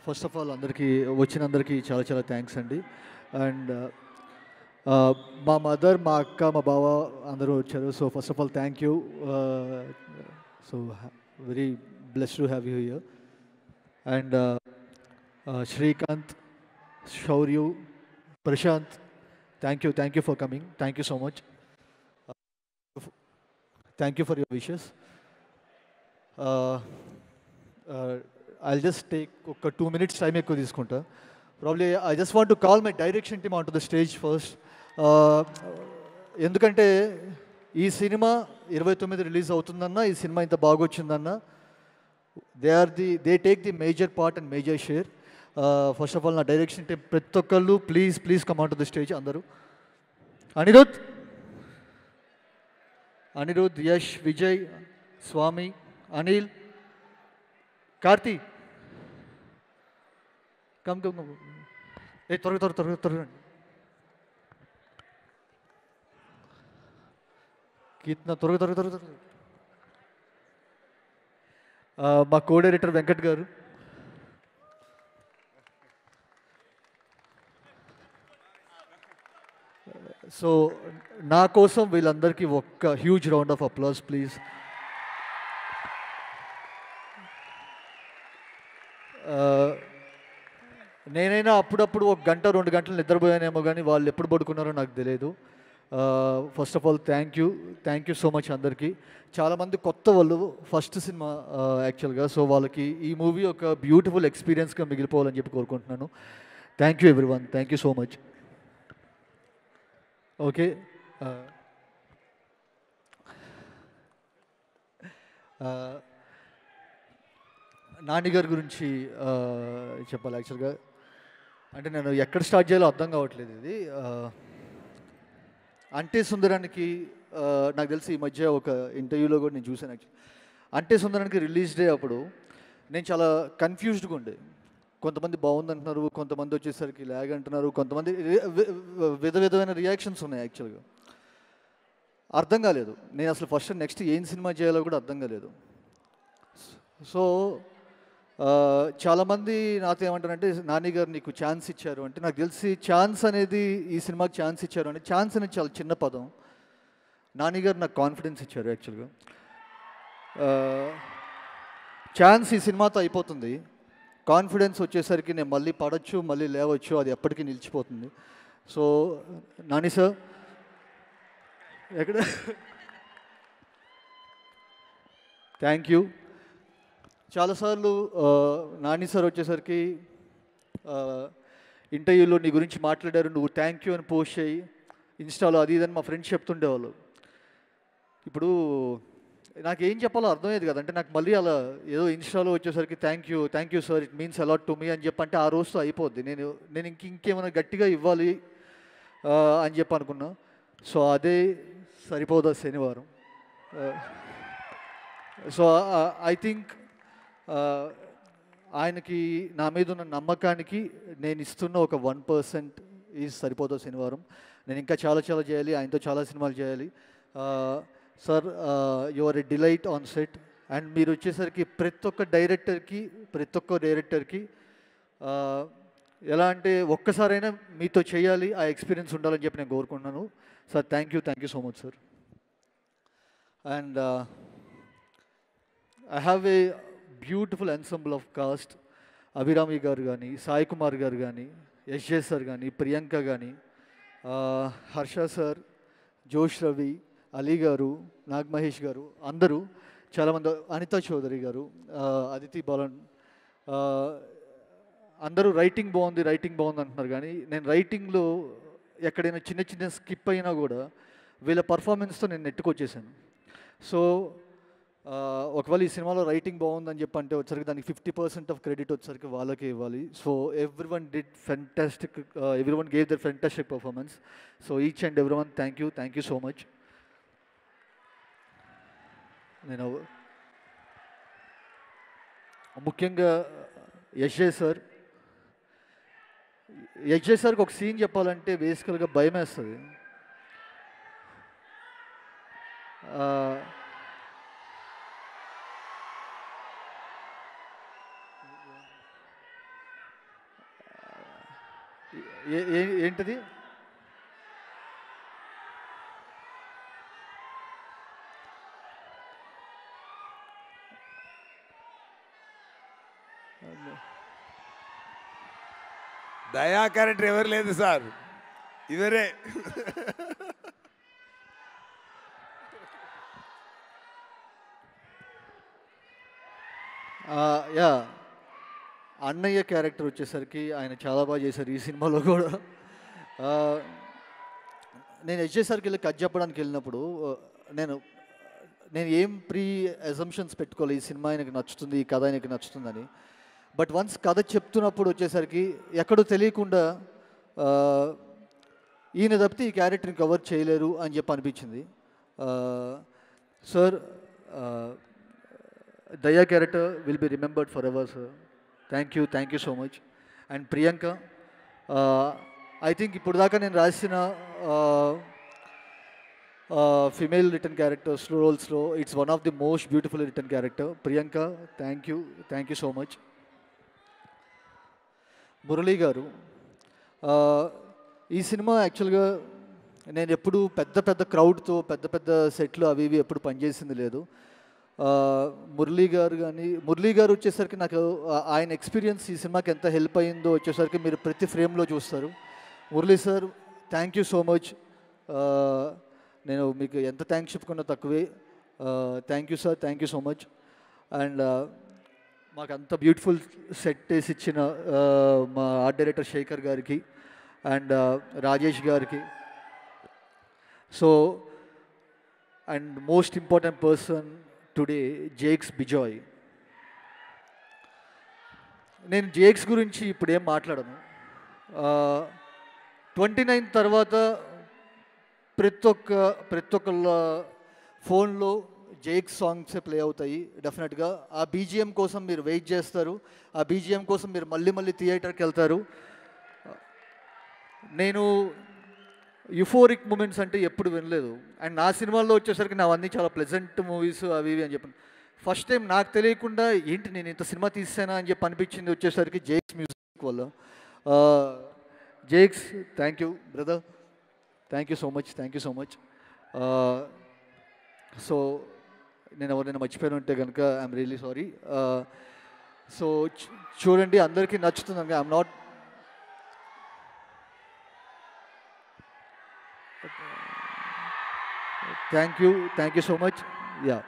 First of all అందరికీ వచ్చినందరికీ చాలా చాలా థ్యాంక్స్ అండి. అండ్ మా మదర్, మా అక్క, మా బావ అందరూ వచ్చారు. So first of all thank you. So very blessed to have you here. And Srikanth, Shaurya, Prashanth, thank you for coming. Thank you so much. Thank you for your wishes. I'll just take ఒక 2 minutes time ఎక్కువ తీసుకుంటా. Probably I just want to call my direction team on to the stage first. ఎందుకంటే ఈ cinema 29 release అవుతుందన్నా, ఈ cinema ఇంత బాగా వచ్చిందన్నా, they take the major part and major share. First of all నా డైరెక్షన్ టీమ్ ప్రతి ఒక్కళ్ళు please come on to the stage అందరూ. అనిరుద్, యష్, విజయ్, స్వామి, అనిల్, కార్తీ, కమ్ ఏ త్వరగా కీర్తన త్వరగా. మా కో డైరెక్టర్ వెంకట్ గారు, సో నా కోసం వీళ్ళందరికీ ఒక్క huge round of applause please. నేనైనా అప్పుడప్పుడు 1 గంట 2 గంటలు నిద్రపోయానేమో, కానీ వాళ్ళు ఎప్పుడు పడుకున్నారో నాకు తెలియదు. First of all thank you so much అందరికీ. చాలామంది కొత్త వాళ్ళు, ఫస్ట్ సినిమా యాక్చువల్గా. సో వాళ్ళకి ఈ మూవీ ఒక బ్యూటిఫుల్ ఎక్స్పీరియన్స్గా మిగిలిపోవాలని చెప్పి కోరుకుంటున్నాను. Thank you everyone, thank you so much. Okay, Nani గారి గురించి చెప్పాలి యాక్చువల్గా. అంటే నేను ఎక్కడ స్టార్ట్ చేయాలో అర్థం కావట్లేదు. ఇది అంటే సుందరానికి నాకు తెలిసి ఈ మధ్య ఒక ఇంటర్వ్యూలో కూడా నేను చూశాను యాక్చువల్లీ. అంటే సుందరానికి రిలీజ్ డే అప్పుడు నేను చాలా కన్ఫ్యూజ్డ్గా ఉండే. కొంతమంది బాగుందంటున్నారు, కొంతమంది వచ్చేసరికి ల్యాగ్ అంటున్నారు, కొంతమంది విధమైన రియాక్షన్స్ ఉన్నాయి. యాక్చువల్గా అర్థం కాలేదు. నేను అసలు ఫస్ట్ నెక్స్ట్ ఏం సినిమా చేయాలో కూడా అర్థం కాలేదు. సో చాలామంది నాతో ఏమంటారంటే, నాని గారు నీకు ఛాన్స్ ఇచ్చారు అంటే, నాకు తెలిసి ఛాన్స్ అనేది ఈ సినిమాకి ఛాన్స్ ఇచ్చారు అంటే, ఛాన్స్ అనేది చాలా చిన్న పదం. నాని గారు నాకు కాన్ఫిడెన్స్ ఇచ్చారు యాక్చువల్గా. ఛాన్స్ ఈ సినిమాతో అయిపోతుంది, కాన్ఫిడెన్స్ వచ్చేసరికి నేను మళ్ళీ పడవచ్చు, మళ్ళీ లేవచ్చు, అది ఎప్పటికీ నిలిచిపోతుంది. సో నాని సార్ ఎక్కడ థ్యాంక్ యూ. చాలాసార్లు నాని సార్ వచ్చేసరికి ఇంటర్వ్యూలో నీ గురించి మాట్లాడారు, నువ్వు థ్యాంక్ యూ అని పోస్ట్ చేయి ఇన్స్టాలో, అది ఇదని మా ఫ్రెండ్స్ చెప్తుండేవాళ్ళు. ఇప్పుడు నాకేం చెప్పాలో అర్థమయ్యేది కదా. అంటే నాకు మళ్ళీ అలా ఏదో ఇన్స్టాలో వచ్చేసరికి thank you sir, it means a lot to me అని చెప్పంటే ఆ రోజుతో అయిపోద్ది. నేను ఇంకేమైనా గట్టిగా ఇవ్వాలి అని చెప్పి అనుకున్నా. సో అదే సరిపోదా శనివారం. సో ఐ థింక్ ఆయనకి నా మీద ఉన్న నమ్మకానికి నేను ఇస్తున్న ఒక 1% ఈజ్ సరిపోదా శనివారం. నేను ఇంకా చాలా చేయాలి, ఆయనతో చాలా సినిమాలు చేయాలి. Sir you are a delight on set. And మీరు వచ్చేసరికి ప్రతి ఒక్క డైరెక్టర్కి ఎలా అంటే ఒక్కసారైనా మీతో చేయాలి, ఆ ఎక్స్పీరియన్స్ ఉండాలని చెప్పి నేను కోరుకుంటున్నాను. Sir thank you so much sir. And I have a beautiful ensemble of cost. Abhirami గారు కానీ, సాయి కుమార్ గారు కానీ, యశ్జే సార్ కానీ, ప్రియాంక కానీ, హర్ష సార్, జోష్ రవి, అలీ గారు, నాగ్ మహేష్ గారు, అందరూ చాలామంది, అనితా చౌదరి గారు, అదితి బాలన్, అందరూ రైటింగ్ బాగుంది అంటున్నారు. కానీ నేను రైటింగ్లో ఎక్కడైనా చిన్న స్కిప్ అయినా కూడా వీళ్ళ పర్ఫార్మెన్స్తో నేను నెట్టుకొచ్చేసాను. సో ఒకవేళ ఈ సినిమాలో రైటింగ్ బాగుందని చెప్పంటే వచ్చరికి దానికి 50% ఆఫ్ క్రెడిట్ వచ్చరికి వాళ్ళకే ఇవ్వాలి. So everyone gave there fantastic performance. So each and everyone thank you so much. నేను ముఖ్యంగా యశ్జే సార్కి ఒక సీన్ చెప్పాలంటే బేసికల్గా భయం వేస్తుంది. ఏంటిది? దయా క్యారెక్టర్ ఎవరు లేదు సార్, ఇవరే. యా, అన్నయ్య క్యారెక్టర్ వచ్చేసరికి ఆయన చాలా బాగా చేశారు ఈ సినిమాలో కూడా. ఆ, నేను వచ్చేసరికి వెళ్ళి కథ చెప్పడానికి వెళ్ళినప్పుడు నేను నేను ఏం ప్రీ అజంప్షన్స్ పెట్టుకోవాలి, ఈ సినిమా ఆయనకి నచ్చుతుంది, ఈ కథ ఆయనకి నచ్చుతుందని. బట్ వన్స్ కథ చెప్తున్నప్పుడు వచ్చేసరికి ఎక్కడో తెలియకుండా ఈయన తప్పితే ఈ క్యారెక్టర్ని కవర్ చేయలేరు అని చెప్పి అనిపించింది. Sir, Daya character will be remembered for ever sir. Thank you so much. And Priyanka, I think ఇప్పుడు దాకా నేను రాసిన ఫిమేల్ రిటర్న్ క్యారెక్టర్స్ రోల్స్లో it's one of the most beautiful written character. Priyanka, thank you so much. Murali garu, ఈ సినిమా యాక్చువల్గా నేను ఎప్పుడు పెద్ద పెద్ద క్రౌడ్తో పెద్ద పెద్ద సెట్లు అవి ఇవి ఎప్పుడు పనిచేసింది లేదు. మురళీ గారు వచ్చేసరికి నాకు ఆయన ఎక్స్పీరియన్స్ ఈ సినిమాకి ఎంత హెల్ప్ అయ్యిందో వచ్చేసరికి మీరు ప్రతి ఫ్రేమ్లో చూస్తారు. Murali sir, thank you so much. నేను మీకు ఎంత థ్యాంక్స్ చెప్పుకున్నా తక్కువే. Thank you sir, thank you so much. And మాకు అంత బ్యూటిఫుల్ సెట్ వేసి ఇచ్చిన మా ఆర్ట్ డైరెక్టర్ శేఖర్ గారికి అండ్ రాజేష్ గారికి. So and most important person today, Jakes Bejoy. నేను జేక్స్ గురించి ఇప్పుడు ఏం మాట్లాడను. 29 తర్వాత ప్రతి ఒక్కళ్ళ ఫోన్లో జేక్స్ సాంగ్సే ప్లే అవుతాయి డెఫినెట్గా. ఆ బీజిఎం కోసం మీరు వెయిట్ చేస్తారు, ఆ బీజిఎం కోసం మీరు మళ్ళీ థియేటర్కి వెళ్తారు. నేను యుఫోరిక్ మూమెంట్స్ అంటే ఎప్పుడు వినలేదు. అండ్ నా సినిమాల్లో వచ్చేసరికి నావన్నీ చాలా ప్లెజెంట్ మూవీస్ అవి ఇవి అని చెప్పాను. ఫస్ట్ టైం నాకు తెలియకుండా ఏంటి నేను ఇంత సినిమా తీసానా అని చెప్పి అనిపించింది వచ్చేసరికి జేక్స్ మ్యూజిక్ వల్ల. Jakes, thank you brother, thank you so much. So నేను ఎవరైనా మర్చిపోయిన ఉంటే కనుక ఐఎమ్ రియలీ సారీ. సో చూడండి, అందరికీ నచ్చుతుంది. I'm not thank you so much. Yeah.